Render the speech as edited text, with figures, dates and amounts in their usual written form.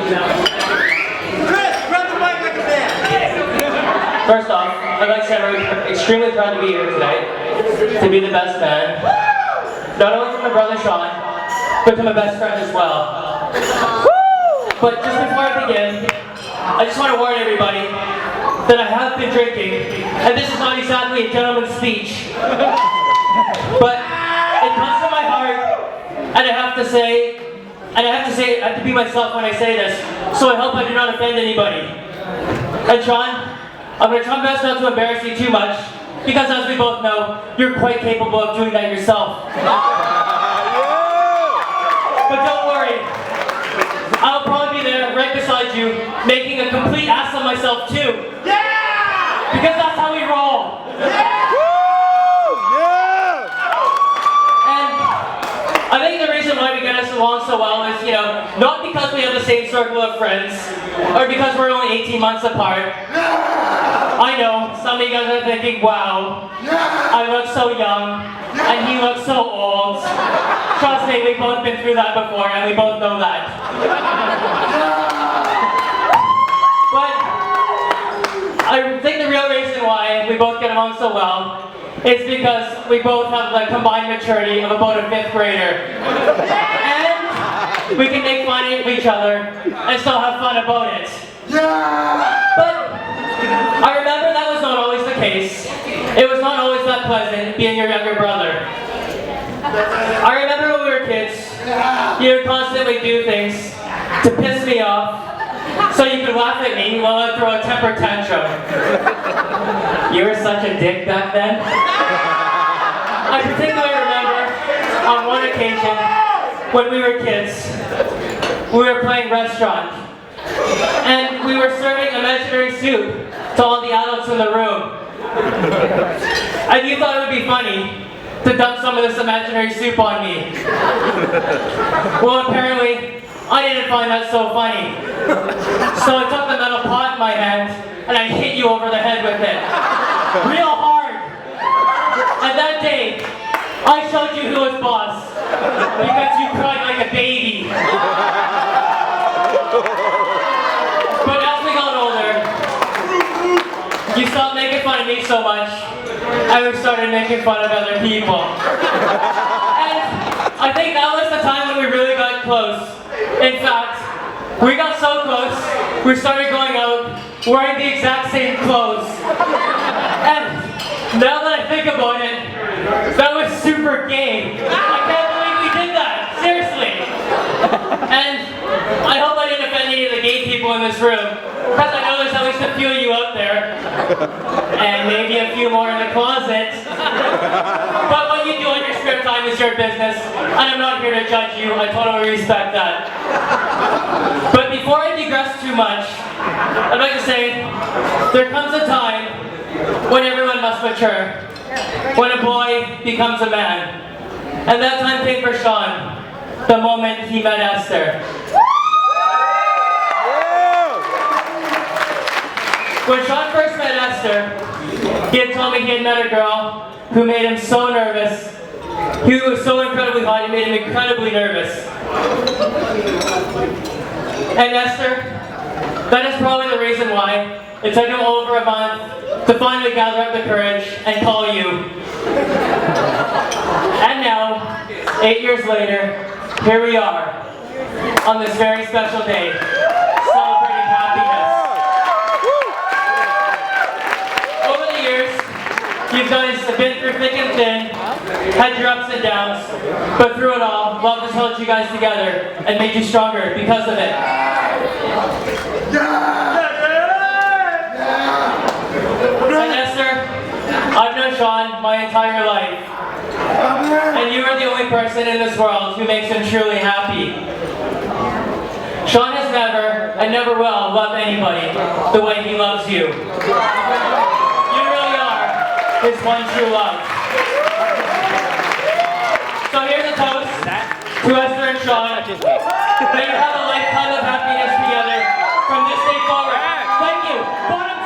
Chris, grab the mic like a man. First off, I'd like to say I'm extremely proud to be here tonight, to be the best man. Not only to my brother Sean, but to my best friend as well. But just before I begin, I just want to warn everybody that I have been drinking, and this is not exactly a gentleman's speech, but it comes from my heart, and I have to be myself when I say this, so I hope I do not offend anybody. And Sean, I'm going to try my best not to embarrass you too much, because as we both know, you're quite capable of doing that yourself. But don't worry, I'll probably be there right beside you, making a complete ass of myself too. Yeah! Because that's how we roll. Yeah! I think the reason why we get us along so well is, not because we have the same circle of friends, or because we're only 18 months apart. I know, some of you guys are thinking, wow, I look so young, and he looks so old. Trust me, we've both been through that before, and we both know that. But I think the real reason why we both get along so well is because we both have the combined maturity of about a 5th grader. And we can make fun of each other and still have fun about it. But I remember that was not always the case. It was not always that pleasant being your younger brother. I remember when we were kids, you would constantly do things to piss me off so you could laugh at me while I throw a temper tantrum. You were such a dick back then. I particularly remember on one occasion when we were kids, we were playing restaurant, and we were serving imaginary soup to all the adults in the room. And you thought it would be funny to dump some of this imaginary soup on me. Well, apparently, I didn't find that so funny. So I took the metal pot in my hand, and I hit you over the head with it. Real hard. And that day, I showed you who was boss. Because you cried like a baby. But as we got older, you stopped making fun of me so much, and we started making fun of other people. And I think that was the time when we really got close. In fact, we got so close, we started going out wearing the exact same clothes. And now that I think about it, that was super gay. I can't believe we did that, seriously. And I hope I didn't offend any of the gay people in this room, because I know there's at least a few of you out there, and maybe a few more in the closet. But what you do in your spare time is your business, and I'm not here to judge you. I totally respect that. But before I digress too much, I'd like to say, there comes a time when everyone must mature, when a boy becomes a man. And that time came for Sean, the moment he met Esther. When Sean first met Esther, he had told me he had met a girl who made him so nervous. He was so incredibly hot, he made him incredibly nervous. And Esther, that is probably the reason why it took him over a month to finally gather up the courage and call you. And now, 8 years later, here we are, on this very special day, celebrating happiness. Over the years, you guys have been through thick and thin, had your ups and downs, but through it all, love has held you guys together and made you stronger because of it. And Esther, I've known Sean my entire life, and you are the only person in this world who makes him truly happy. Sean has never, and never will, love anybody the way he loves you. You really are his one true love. So here's a toast to Esther and Sean. May you have a lifetime of happiness together from this day forward. Thank you. Bottom